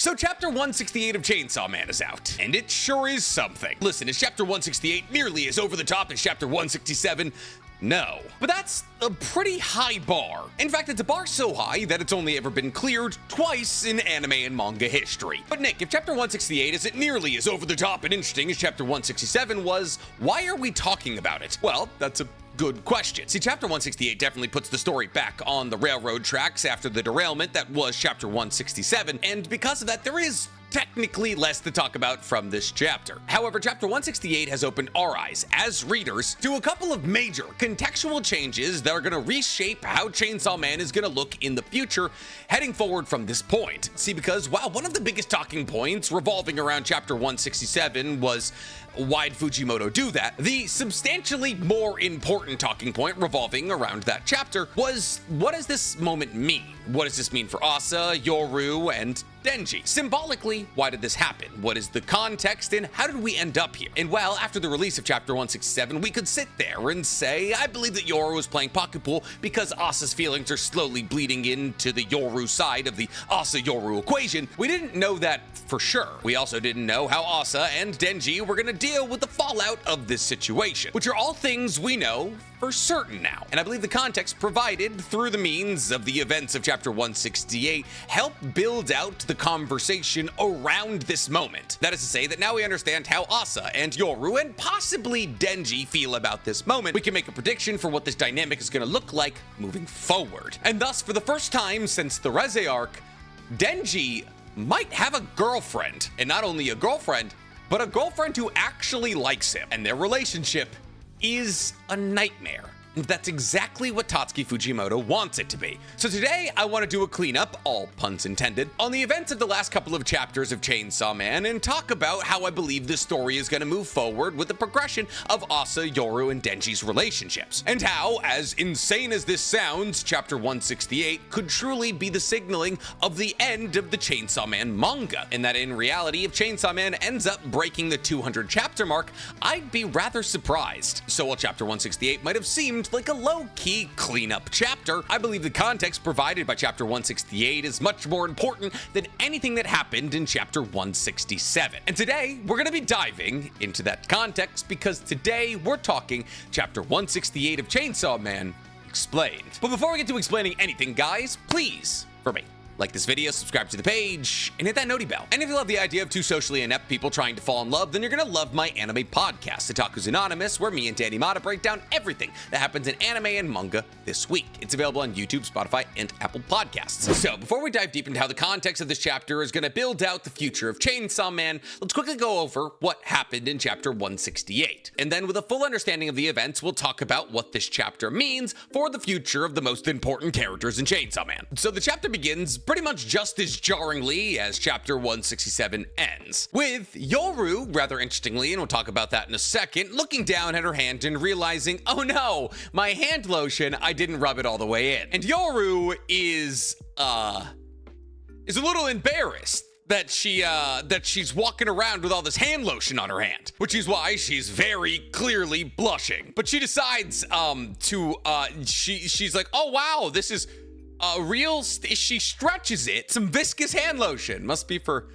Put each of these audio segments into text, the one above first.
So chapter 168 of Chainsaw Man is out, and it sure is something. Listen, is chapter 168 nearly as over the top as chapter 167? No. But that's a pretty high bar. In fact, it's a bar so high that it's only ever been cleared twice in anime and manga history. But Nick, if chapter 168 isn't nearly as over the top and interesting as chapter 167 was, why are we talking about it? Well, that's a good question. See, chapter 168 definitely puts the story back on the railroad tracks after the derailment that was chapter 167, and because of that, there is technically less to talk about from this chapter. However, chapter 168 has opened our eyes as readers to a couple of major contextual changes that are going to reshape how Chainsaw Man is going to look in the future heading forward from this point. See, because while one of the biggest talking points revolving around chapter 167 was why'd Fujimoto do that, the substantially more important talking point revolving around that chapter was, what does this moment mean? What does this mean for Asa, Yoru, and Denji? Symbolically, why did this happen? What is the context, and how did we end up here? And well, after the release of chapter 167, we could sit there and say, I believe that Yoru was playing pocket pool because Asa's feelings are slowly bleeding into the Yoru side of the Asa-Yoru equation. We didn't know that for sure. We also didn't know how Asa and Denji were gonna deal with the fallout of this situation, which are all things we know for certain now. And I believe the context provided through the means of the events of chapter 168 help build out the conversation around this moment. That is to say that now we understand how Asa and Yoru and possibly Denji feel about this moment. We can make a prediction for what this dynamic is going to look like moving forward. And thus, for the first time since the Reze arc, Denji might have a girlfriend. And not only a girlfriend, but a girlfriend who actually likes him. And their relationship is a nightmare. And that's exactly what Tatsuki Fujimoto wants it to be. So today, I want to do a cleanup, all puns intended, on the events of the last couple of chapters of Chainsaw Man and talk about how I believe this story is going to move forward with the progression of Asa, Yoru, and Denji's relationships. And how, as insane as this sounds, chapter 168 could truly be the signaling of the end of the Chainsaw Man manga. And that in reality, if Chainsaw Man ends up breaking the 200 chapter mark, I'd be rather surprised. So while chapter 168 might have seemed like a low-key cleanup chapter, I believe the context provided by chapter 168 is much more important than anything that happened in chapter 167. And today, we're going to be diving into that context because today we're talking chapter 168 of Chainsaw Man Explained. But before we get to explaining anything, guys, please, for me, like this video, subscribe to the page, and hit that noti bell. And if you love the idea of two socially inept people trying to fall in love, then you're gonna love my anime podcast, Otaku's Anonymous, where me and Danny Mata break down everything that happens in anime and manga this week. It's available on YouTube, Spotify, and Apple Podcasts. So before we dive deep into how the context of this chapter is gonna build out the future of Chainsaw Man, let's quickly go over what happened in chapter 168. And then with a full understanding of the events, we'll talk about what this chapter means for the future of the most important characters in Chainsaw Man. So the chapter begins pretty much just as jarringly as chapter 167 ends, with Yoru, rather interestingly, and we'll talk about that in a second, looking down at her hand and realizing, oh no, my hand lotion, I didn't rub it all the way in. And Yoru is a little embarrassed that she's walking around with all this hand lotion on her hand, which is why she's very clearly blushing. But she decides she's like, oh wow, this is she stretches it. Some viscous hand lotion. Must be for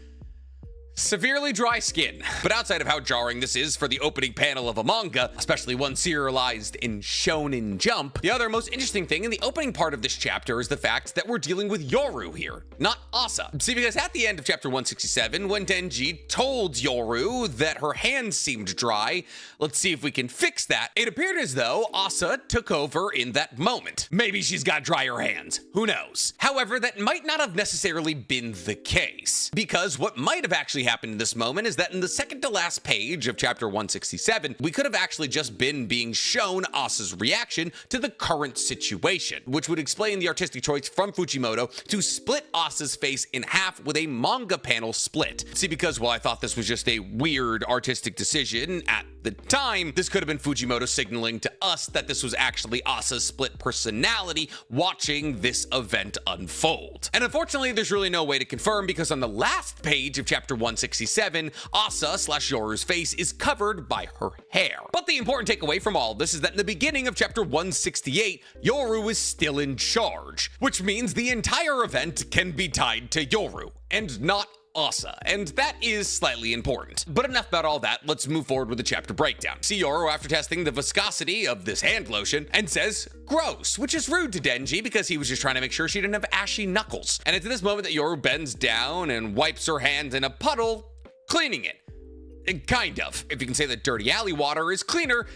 severely dry skin. But outside of how jarring this is for the opening panel of a manga, especially one serialized in Shonen Jump, the other most interesting thing in the opening part of this chapter is the fact that we're dealing with Yoru here, not Asa. See, because at the end of chapter 167, when Denji told Yoru that her hands seemed dry, let's see if we can fix that, it appeared as though Asa took over in that moment. Maybe she's got drier hands, who knows? However, that might not have necessarily been the case, because what might have actually happened in this moment is that in the second to last page of chapter 167, we could have actually just been being shown Asa's reaction to the current situation, which would explain the artistic choice from Fujimoto to split Asa's face in half with a manga panel split. See, because while I thought this was just a weird artistic decision at the time, this could have been Fujimoto signaling to us that this was actually Asa's split personality watching this event unfold. And unfortunately, there's really no way to confirm because on the last page of chapter 167, Asa/Yoru's face is covered by her hair. But the important takeaway from all of this is that in the beginning of chapter 168, Yoru is still in charge, which means the entire event can be tied to Yoru, and not Asa, and that is slightly important. But enough about all that, let's move forward with the chapter breakdown. See Yoru after testing the viscosity of this hand lotion and says, gross, which is rude to Denji because he was just trying to make sure she didn't have ashy knuckles. And it's at this moment that Yoru bends down and wipes her hand in a puddle, cleaning it. Kind of. If you can say that dirty alley water is cleaner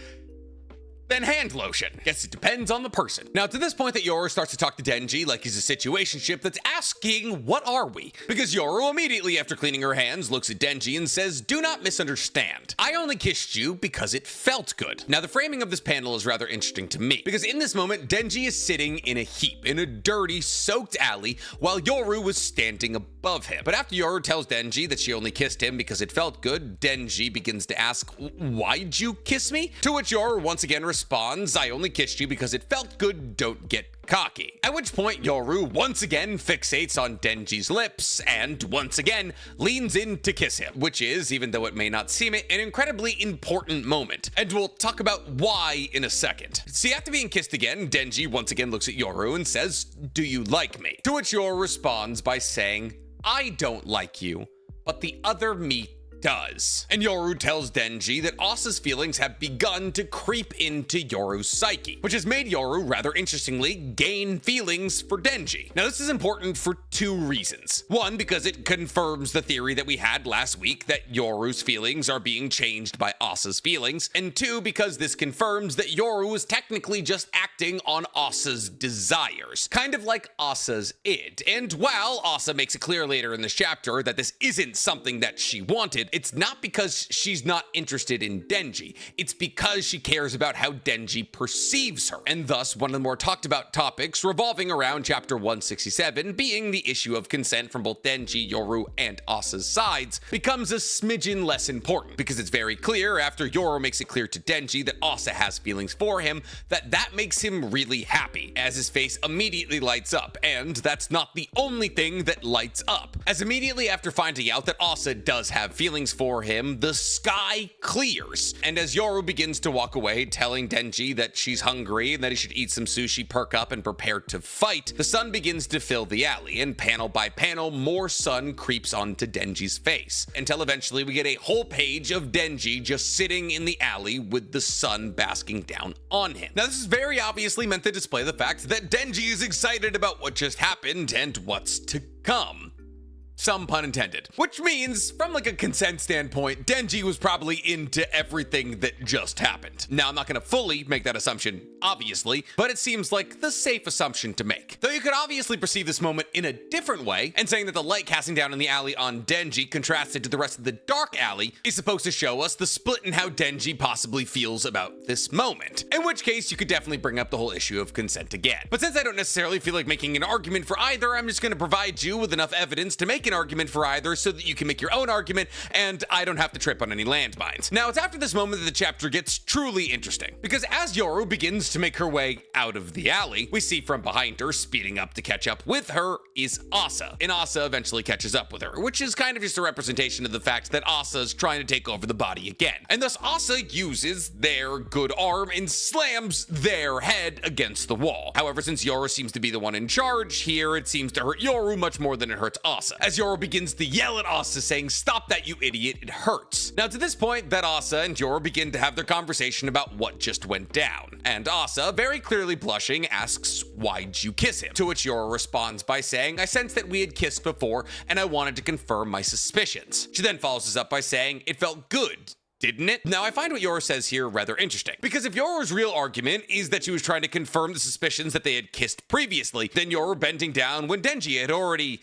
than hand lotion. Guess it depends on the person. Now, to this point that Yoru starts to talk to Denji like he's a situationship that's asking, what are we? Because Yoru immediately after cleaning her hands looks at Denji and says, do not misunderstand. I only kissed you because it felt good. Now, the framing of this panel is rather interesting to me because in this moment, Denji is sitting in a heap in a dirty, soaked alley while Yoru was standing above him. But after Yoru tells Denji that she only kissed him because it felt good, Denji begins to ask, why'd you kiss me? To which Yoru once again responds, I only kissed you because it felt good, don't get cocky. At which point Yoru once again fixates on Denji's lips and once again leans in to kiss him, which is, even though it may not seem it, an incredibly important moment. And we'll talk about why in a second. See, after being kissed again, Denji once again looks at Yoru and says, do you like me? To which Yoru responds by saying, I don't like you, but the other me does. And Yoru tells Denji that Asa's feelings have begun to creep into Yoru's psyche, which has made Yoru, rather interestingly, gain feelings for Denji. Now, this is important for two reasons. One, because it confirms the theory that we had last week that Yoru's feelings are being changed by Asa's feelings, and two, because this confirms that Yoru is technically just acting on Asa's desires, kind of like Asa's id. And while Asa makes it clear later in this chapter that this isn't something that she wanted, it's not because she's not interested in Denji. It's because she cares about how Denji perceives her. And thus, one of the more talked about topics revolving around chapter 167 being the issue of consent from both Denji, Yoru, and Asa's sides becomes a smidgen less important because it's very clear after Yoru makes it clear to Denji that Asa has feelings for him that makes him really happy as his face immediately lights up. And that's not the only thing that lights up, as immediately after finding out that Asa does have feelings for him, the sky clears. And as Yoru begins to walk away, telling Denji that she's hungry and that he should eat some sushi, perk up, and prepare to fight, the sun begins to fill the alley, and panel by panel, more sun creeps onto Denji's face, until eventually we get a whole page of Denji just sitting in the alley with the sun basking down on him. Now, this is very obviously meant to display the fact that Denji is excited about what just happened and what's to come. Some pun intended. Which means, from like a consent standpoint, Denji was probably into everything that just happened. Now, I'm not gonna fully make that assumption, obviously, but it seems like the safe assumption to make. Though you could obviously perceive this moment in a different way, and saying that the light casting down in the alley on Denji contrasted to the rest of the dark alley is supposed to show us the split in how Denji possibly feels about this moment. In which case, you could definitely bring up the whole issue of consent again. But since I don't necessarily feel like making an argument for either, I'm just gonna provide you with enough evidence to make an argument for either so that you can make your own argument and I don't have to trip on any landmines. Now, it's after this moment that the chapter gets truly interesting, because as Yoru begins to make her way out of the alley, we see from behind her, speeding up to catch up with her, is Asa. And Asa eventually catches up with her, which is kind of just a representation of the fact that Asa's trying to take over the body again. And thus Asa uses their good arm and slams their head against the wall. However, since Yoru seems to be the one in charge here, it seems to hurt Yoru much more than it hurts Asa, as Yoru begins to yell at Asa saying, stop that, you idiot, it hurts. Now, to this point, that Asa and Yoru begin to have their conversation about what just went down. And Asa, very clearly blushing, asks, why'd you kiss him? To which Yoru responds by saying, I sensed that we had kissed before and I wanted to confirm my suspicions. She then follows this up by saying, it felt good, didn't it? Now, I find what Yoru says here rather interesting, because if Yoru's real argument is that she was trying to confirm the suspicions that they had kissed previously, then Yoru bending down when Denji had already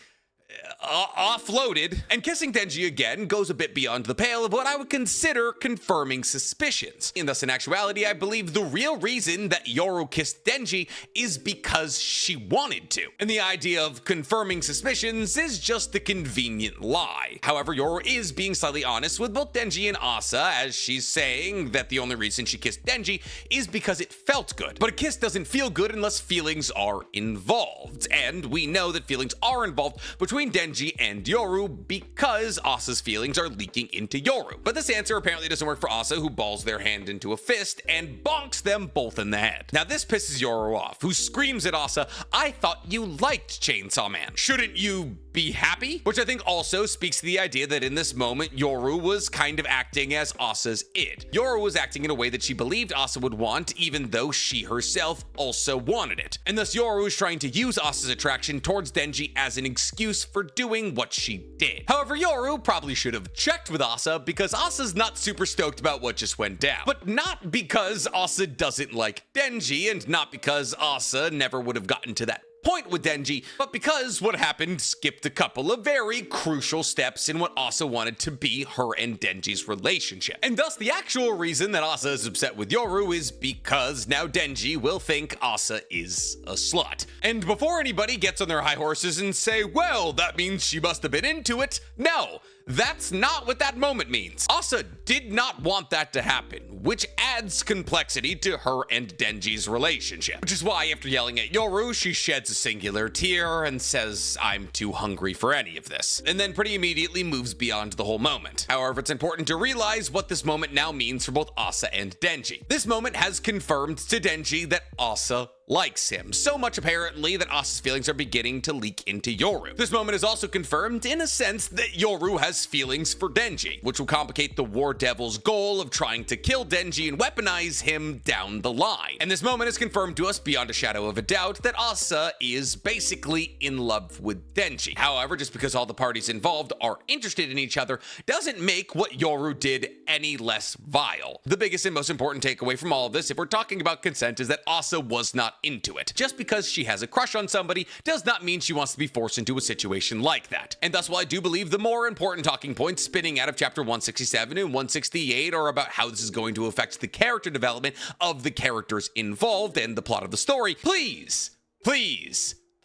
offloaded and kissing Denji again goes a bit beyond the pale of what I would consider confirming suspicions. And thus, in actuality, I believe the real reason that Yoru kissed Denji is because she wanted to. And the idea of confirming suspicions is just a convenient lie. However, Yoru is being slightly honest with both Denji and Asa, as she's saying that the only reason she kissed Denji is because it felt good. But a kiss doesn't feel good unless feelings are involved. And we know that feelings are involved between Denji and Yoru because Asa's feelings are leaking into Yoru. But this answer apparently doesn't work for Asa, who balls their hand into a fist and bonks them both in the head. Now, this pisses Yoru off, who screams at Asa, I thought you liked Chainsaw Man. Shouldn't you be happy, which I think also speaks to the idea that in this moment, Yoru was kind of acting as Asa's id. Yoru was acting in a way that she believed Asa would want, even though she herself also wanted it. And thus Yoru is trying to use Asa's attraction towards Denji as an excuse for doing what she did. However, Yoru probably should have checked with Asa because Asa's not super stoked about what just went down. But not because Asa doesn't like Denji, and not because Asa never would have gotten to that point with Denji, but because what happened skipped a couple of very crucial steps in what Asa wanted to be her and Denji's relationship. And thus the actual reason that Asa is upset with Yoru is because now Denji will think Asa is a slut. And before anybody gets on their high horses and say, well, that means she must have been into it, no, that's not what that moment means. Asa did not want that to happen, which adds complexity to her and Denji's relationship. Which is why after yelling at Yoru, she sheds a singular tear and says, I'm too hungry for any of this, and then pretty immediately moves beyond the whole moment. However, it's important to realize what this moment now means for both Asa and Denji. This moment has confirmed to Denji that Asa likes him, so much apparently that Asa's feelings are beginning to leak into Yoru. This moment is also confirmed in a sense that Yoru has feelings for Denji, which will complicate the War Devil's goal of trying to kill Denji and weaponize him down the line. And this moment has confirmed to us beyond a shadow of a doubt that Asa is basically in love with Denji. However, just because all the parties involved are interested in each other doesn't make what Yoru did any less vile. The biggest and most important takeaway from all of this, if we're talking about consent, is that Asa was not into it. Just because she has a crush on somebody does not mean she wants to be forced into a situation like that. And thus, while I do believe the more important talking points spinning out of chapter 167 and 168 are about how this is going to affect the character development of the characters involved and the plot of the story, please,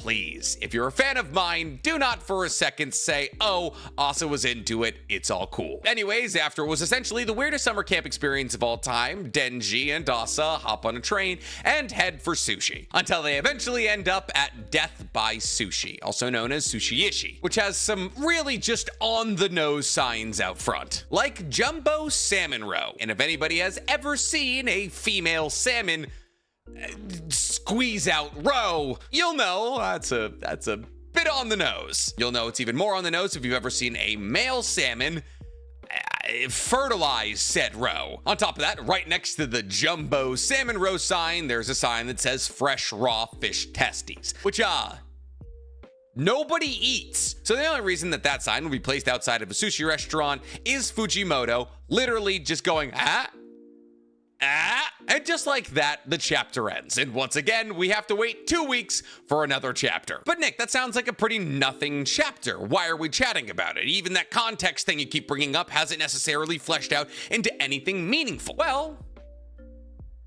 if you're a fan of mine, do not for a second say, oh, Asa was into it, it's all cool. Anyways, after what was essentially the weirdest summer camp experience of all time, Denji and Asa hop on a train and head for Sushi, until they eventually end up at Death by Sushi, also known as Sushi, which has some really just on-the-nose signs out front, like Jumbo Salmon Row. And if anybody has ever seen a female salmon squeeze out row, you'll know that's a bit on the nose. You'll know it's even more on the nose if you've ever seen a male salmon fertilize said row. On top of that, right next to the Jumbo Salmon Row sign, there's a sign that says fresh raw fish testes, which nobody eats. So the only reason that that sign will be placed outside of a sushi restaurant is Fujimoto literally just going, and just like that, the chapter ends. And once again, we have to wait 2 weeks for another chapter. But Nick, that sounds like a pretty nothing chapter. Why are we chatting about it? Even that context thing you keep bringing up hasn't necessarily fleshed out into anything meaningful. Well,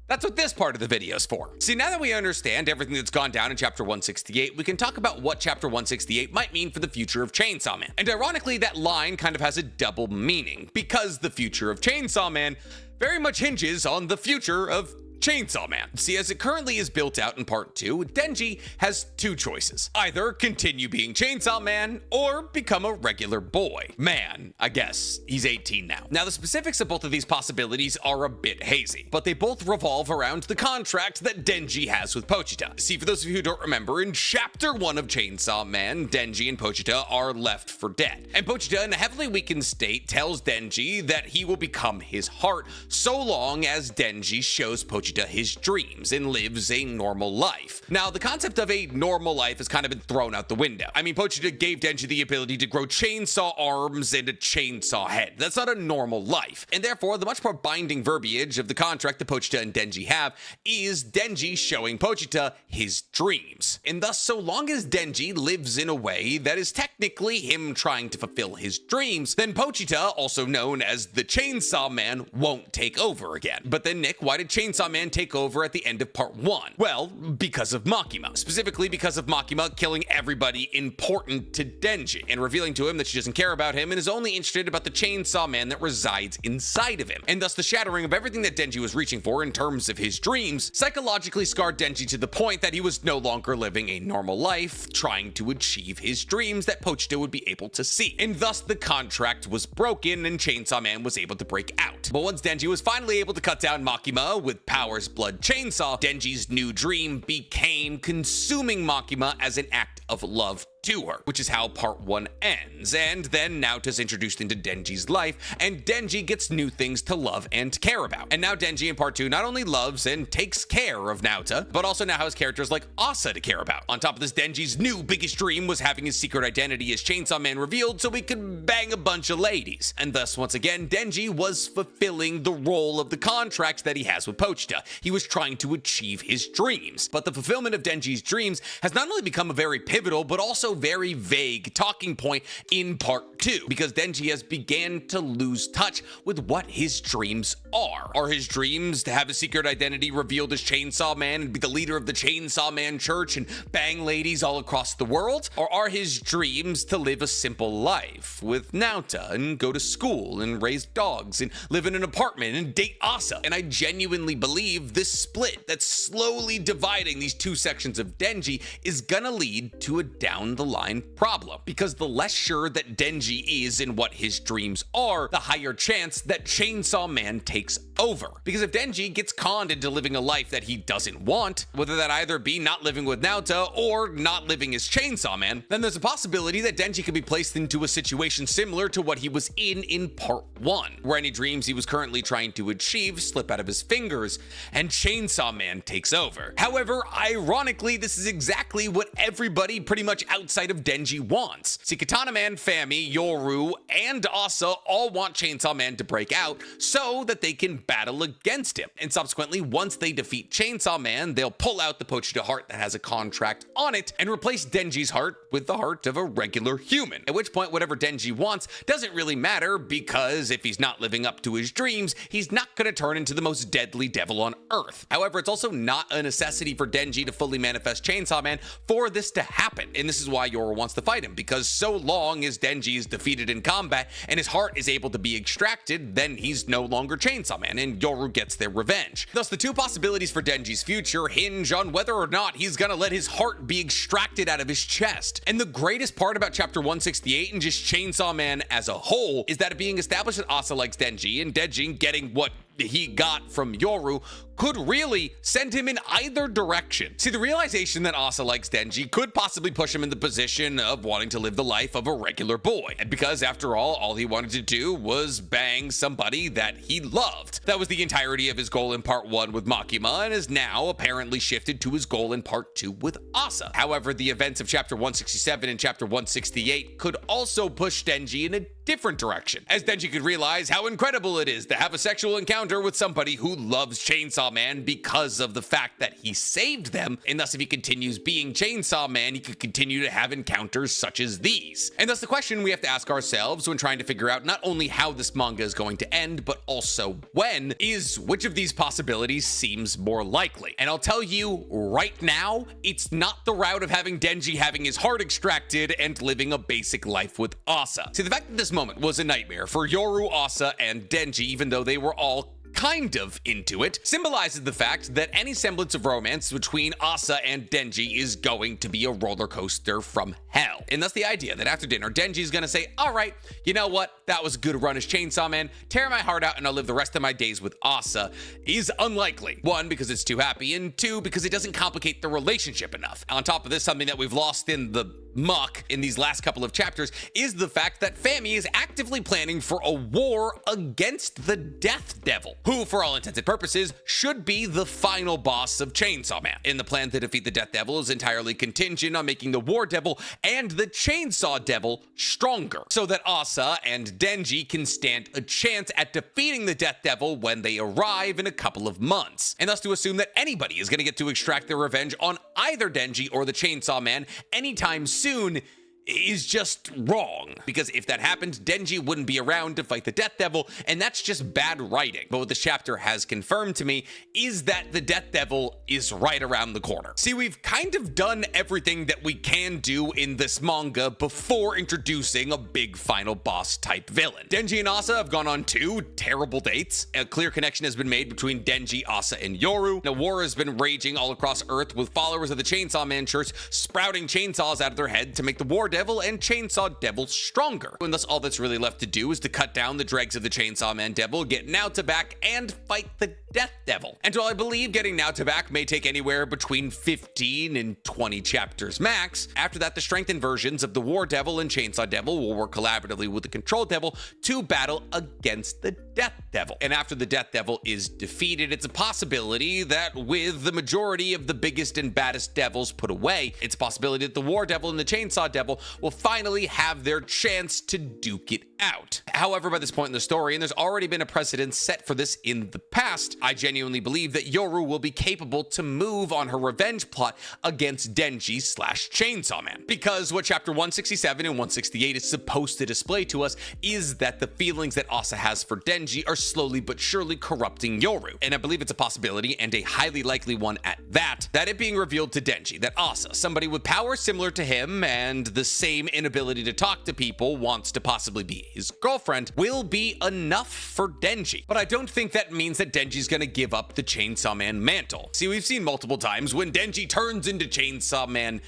that's what this part of the video is for. See, now that we understand everything that's gone down in chapter 168, we can talk about what chapter 168 might mean for the future of Chainsaw Man. And ironically, that line kind of has a double meaning, because the future of Chainsaw Man very much hinges on the future of Chainsaw Man. See, as it currently is built out in part 2, Denji has two choices. Either continue being Chainsaw Man or become a regular boy. Man, I guess. He's 18 now. Now, the specifics of both of these possibilities are a bit hazy, but they both revolve around the contract that Denji has with Pochita. See, for those of you who don't remember, in chapter 1 of Chainsaw Man, Denji and Pochita are left for dead. And Pochita, in a heavily weakened state, tells Denji that he will become his heart so long as Denji shows Pochita his dreams and lives a normal life. Now, the concept of a normal life has kind of been thrown out the window. I mean, Pochita gave Denji the ability to grow chainsaw arms and a chainsaw head. That's not a normal life. And therefore, the much more binding verbiage of the contract that Pochita and Denji have is Denji showing Pochita his dreams. And thus, so long as Denji lives in a way that is technically him trying to fulfill his dreams, then Pochita, also known as the Chainsaw Man, won't take over again. But then, Nick, why did Chainsaw Man take over at the end of part 1? Well, because of Makima. Specifically because of Makima killing everybody important to Denji and revealing to him that she doesn't care about him and is only interested about the Chainsaw Man that resides inside of him. And thus the shattering of everything that Denji was reaching for in terms of his dreams psychologically scarred Denji to the point that he was no longer living a normal life, trying to achieve his dreams that Pochita would be able to see. And thus the contract was broken and Chainsaw Man was able to break out. But once Denji was finally able to cut down Makima with Power's blood chainsaw, Denji's new dream became consuming Makima as an act of love to her, which is how part 1 ends. And then Naota's introduced into Denji's life, and Denji gets new things to love and care about. And now Denji in part 2 not only loves and takes care of Naota, but also now has characters like Asa to care about. On top of this, Denji's new biggest dream was having his secret identity as Chainsaw Man revealed so he could bang a bunch of ladies. And thus, once again, Denji was fulfilling the role of the contract that he has with Pochita. He was trying to achieve his dreams. But the fulfillment of Denji's dreams has not only become a very pivotal, but also very vague talking point in part 2, because Denji has began to lose touch with what his dreams are. Are his dreams to have his secret identity revealed as Chainsaw Man and be the leader of the Chainsaw Man Church and bang ladies all across the world? Or are his dreams to live a simple life with Naota and go to school and raise dogs and live in an apartment and date Asa? And I genuinely believe this split that's slowly dividing these two sections of Denji is gonna lead to a down the line problem, because the less sure that Denji is in what his dreams are, the higher chance that Chainsaw Man takes over. Because if Denji gets conned into living a life that he doesn't want, whether that either be not living with Naota or not living as Chainsaw Man, then there's a possibility that Denji could be placed into a situation similar to what he was in part 1, where any dreams he was currently trying to achieve slip out of his fingers and Chainsaw Man takes over. However, ironically, this is exactly what everybody pretty much outside of Denji wants. See, Katana Man, Fami, Yoru, and Asa all want Chainsaw Man to break out so that they can battle against him. And subsequently, once they defeat Chainsaw Man, they'll pull out the Pochita heart that has a contract on it and replace Denji's heart with the heart of a regular human. At which point, whatever Denji wants doesn't really matter, because if he's not living up to his dreams, he's not going to turn into the most deadly devil on Earth. However, it's also not a necessity for Denji to fully manifest Chainsaw Man for this to happen. And this is why Yoru wants to fight him, because so long as Denji is defeated in combat and his heart is able to be extracted, then he's no longer Chainsaw Man, and Yoru gets their revenge. Thus, the two possibilities for Denji's future hinge on whether or not he's gonna let his heart be extracted out of his chest. And the greatest part about chapter 168 and just Chainsaw Man as a whole is that it being established that Asa likes Denji, and Denji getting what he got from Yoru could really send him in either direction. See, the realization that Asa likes Denji could possibly push him in the position of wanting to live the life of a regular boy. And because, after all he wanted to do was bang somebody that he loved. That was the entirety of his goal in part 1 with Makima, and is now apparently shifted to his goal in part 2 with Asa. However, the events of chapter 167 and chapter 168 could also push Denji in a different direction, as Denji could realize how incredible it is to have a sexual encounter with somebody who loves Chainsaw Man because of the fact that he saved them, and thus if he continues being Chainsaw Man, he could continue to have encounters such as these. And thus the question we have to ask ourselves when trying to figure out not only how this manga is going to end, but also when, is which of these possibilities seems more likely. And I'll tell you right now, it's not the route of having Denji having his heart extracted and living a basic life with Asa. See, the fact that this moment was a nightmare for Yoru, Asa, and Denji, even though they were all kind of into it, symbolizes the fact that any semblance of romance between Asa and Denji is going to be a roller coaster from hell. And that's the idea that after dinner, Denji's gonna say, all right, you know what? That was a good run as Chainsaw Man. Tear my heart out and I'll live the rest of my days with Asa is unlikely. 1, because it's too happy, and 2, because it doesn't complicate the relationship enough. On top of this, something that we've lost in the muck in these last couple of chapters is the fact that Fami is actively planning for a war against the Death Devil, who, for all intents and purposes, should be the final boss of Chainsaw Man. And the plan to defeat the Death Devil is entirely contingent on making the War Devil and the Chainsaw Devil stronger, so that Asa and Denji can stand a chance at defeating the Death Devil when they arrive in a couple of months. And thus to assume that anybody is going to get to extract their revenge on either Denji or the Chainsaw Man anytime soon is just wrong, because if that happened, Denji wouldn't be around to fight the Death Devil, and that's just bad writing. But what this chapter has confirmed to me is that the Death Devil is right around the corner. See, we've kind of done everything that we can do in this manga before introducing a big final boss type villain. Denji and Asa have gone on 2 terrible dates. A clear connection has been made between Denji, Asa, and Yoru. Now, war has been raging all across Earth, with followers of the Chainsaw Man Church sprouting chainsaws out of their head to make the War Devil and Chainsaw Devil stronger. And thus all that's really left to do is to cut down the dregs of the Chainsaw Man Devil, get Naota back, and fight the Death Devil. And while I believe getting Naota back may take anywhere between 15 and 20 chapters max, after that the strengthened versions of the War Devil and Chainsaw Devil will work collaboratively with the Control Devil to battle against the Death Devil. And after the Death Devil is defeated, it's a possibility that with the majority of the biggest and baddest devils put away, it's a possibility that the War Devil and the Chainsaw Devil will finally have their chance to duke it out. However, by this point in the story, and there's already been a precedent set for this in the past, I genuinely believe that Yoru will be capable to move on her revenge plot against Denji/Chainsaw Man. Because what chapter 167 and 168 is supposed to display to us is that the feelings that Asa has for Denji are slowly but surely corrupting Yoru. And I believe it's a possibility, and a highly likely one at that, that it being revealed to Denji that Asa, somebody with power similar to him and the same inability to talk to people, wants to possibly be his girlfriend, will be enough for Denji. But I don't think that means that Denji's gonna give up the Chainsaw Man mantle. See, we've seen multiple times when Denji turns into Chainsaw Man,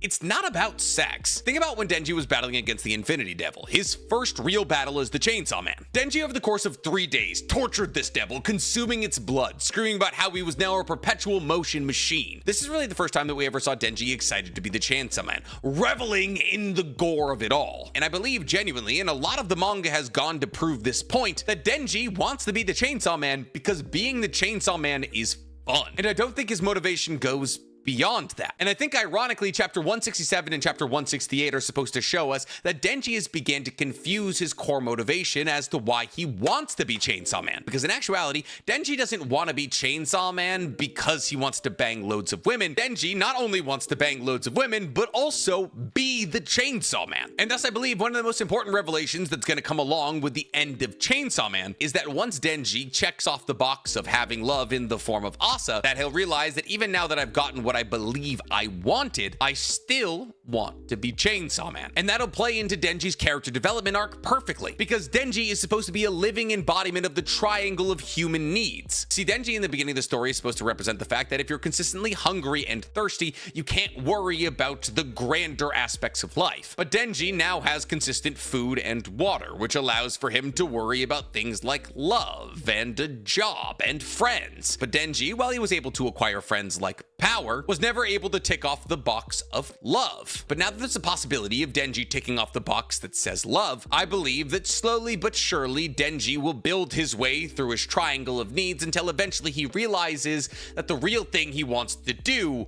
it's not about sex. Think about when Denji was battling against the Infinity Devil, his first real battle as the Chainsaw Man. Denji, over the course of 3 days, tortured this devil, consuming its blood, screaming about how he was now a perpetual motion machine. This is really the first time that we ever saw Denji excited to be the Chainsaw Man, reveling in the gore of it all. And I believe genuinely, and a lot of the manga has gone to prove this point, that Denji wants to be the Chainsaw Man because being the Chainsaw Man is fun. And I don't think his motivation goes beyond that. And I think ironically, chapter 167 and chapter 168 are supposed to show us that Denji has began to confuse his core motivation as to why he wants to be Chainsaw Man. Because in actuality, Denji doesn't want to be Chainsaw Man because he wants to bang loads of women. Denji not only wants to bang loads of women, but also be the Chainsaw Man. And thus I believe one of the most important revelations that's going to come along with the end of Chainsaw Man is that once Denji checks off the box of having love in the form of Asa, that he'll realize that even now that I've gotten what I believe I wanted, I still want to be Chainsaw Man. And that'll play into Denji's character development arc perfectly, because Denji is supposed to be a living embodiment of the triangle of human needs. See, Denji in the beginning of the story is supposed to represent the fact that if you're consistently hungry and thirsty, you can't worry about the grander aspects of life. But Denji now has consistent food and water, which allows for him to worry about things like love and a job and friends. But Denji, while he was able to acquire friends like power, was never able to tick off the box of love. But now that there's a possibility of Denji ticking off the box that says love, I believe that slowly but surely Denji will build his way through his triangle of needs until eventually he realizes that the real thing he wants to do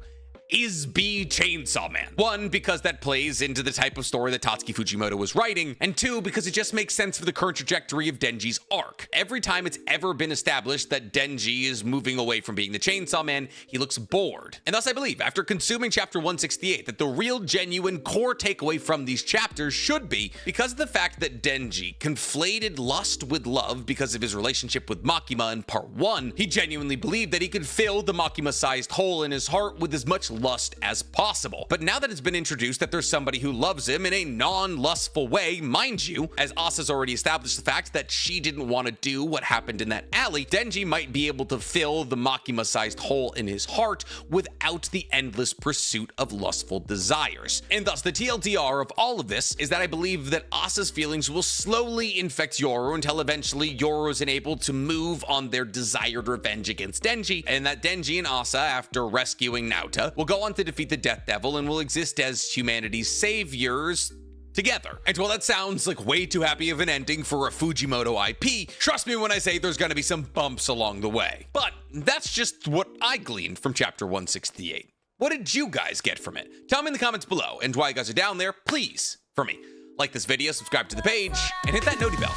is be Chainsaw Man. One, because that plays into the type of story that Tatsuki Fujimoto was writing, and two, because it just makes sense for the current trajectory of Denji's arc. Every time it's ever been established that Denji is moving away from being the Chainsaw Man, he looks bored. And thus I believe, after consuming chapter 168, that the real genuine core takeaway from these chapters should be, because of the fact that Denji conflated lust with love because of his relationship with Makima in part 1, he genuinely believed that he could fill the Makima-sized hole in his heart with as much lust as possible. But now that it's been introduced that there's somebody who loves him in a non-lustful way, mind you, as Asa's already established the fact that she didn't want to do what happened in that alley, Denji might be able to fill the Makima-sized hole in his heart without the endless pursuit of lustful desires. And thus the TLDR of all of this is that I believe that Asa's feelings will slowly infect Yoru until eventually Yoru is unable to move on their desired revenge against Denji, and that Denji and Asa, after rescuing Naota, will go on to defeat the Death Devil and will exist as humanity's saviors together. And while that sounds like way too happy of an ending for a Fujimoto IP, trust me when I say there's gonna be some bumps along the way. But that's just what I gleaned from chapter 168. What did you guys get from it? Tell me in the comments below, and while you guys are down there, please, for me, like this video, subscribe to the page, and hit that noti bell.